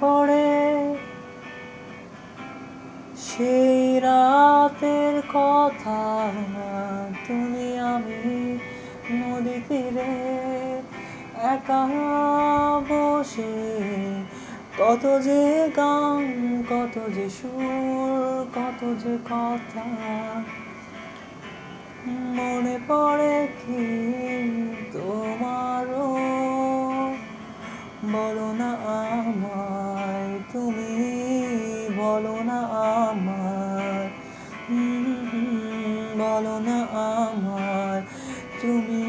পড়ে সেই রাতের কথা, তুমি আমি নদী তীরে একা বসে, কত যে গান, কত যে সুর, কত যে কথা। মনে পড়ে কি তোমারও? বলো না আমায় তুমি, বলো না আমায়, বলো না আমায় তুমি,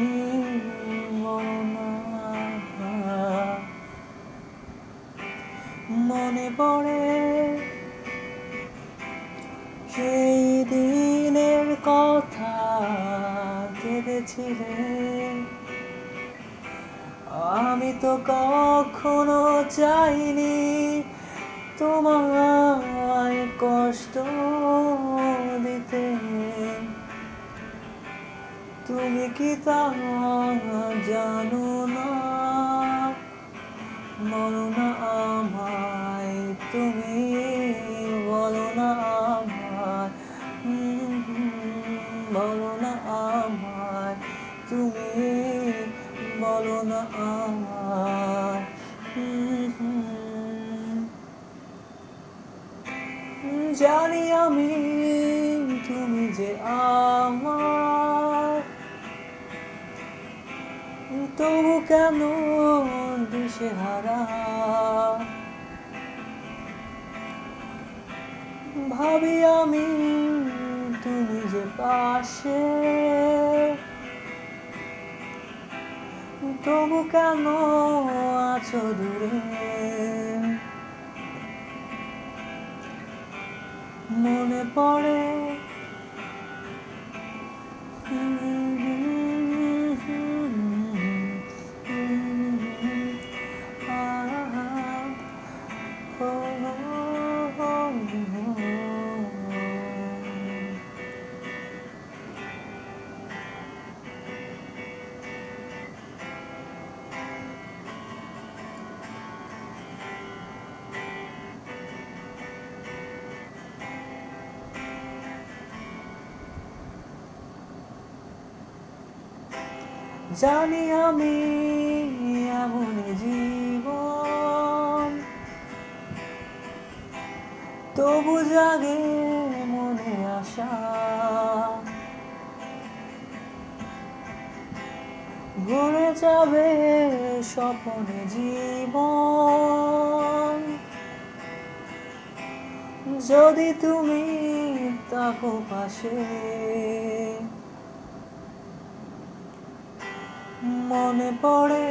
বলো না আমায়। মনে পড়ে সেই দিনের কথা, কেঁদেছিলে। আমি তো কখনো চাইনি তোমায় কষ্ট দিতে, তুমি কি তা জানো না? বলো না আমায় তুমি, বলো না আমায়, বলো না আমায় তুমি, বলো না আমায়। জানি আমি তুমি যে আমার, তবু কেন দিশেহারা? ভাবি আমি তুমি যে পাশে, তবু কেন আছো দূরে? মনে পড়ে জানি আমি এমন জীবন, তবু জাগে মনে আশা। ঘুরে যাবে স্বপ্নে জীবন, যদি তুমি থাকো পাশে। মনে পড়ে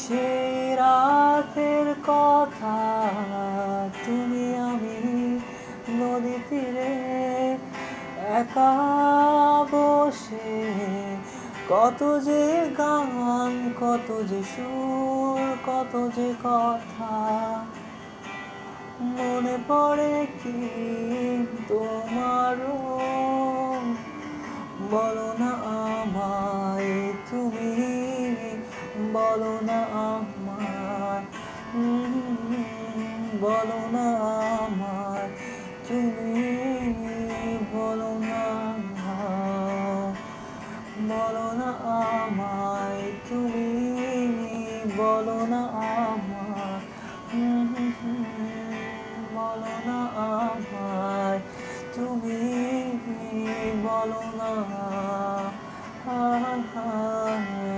সেই রাতের কথা, তুমি আমি নদী তীরে একা বসে, কত যে গান, কত যে সুর, কত যে কথা। মনে পড়ে কি তোমারও? বলো না আমায় তুমি, বলো না আমায়, বলো না আমায় তুমি, বলো না আমায়, বলো না আমায় তুমি, বলো না আমায়, বলো না আমায় তুমি, বলো না আমায়।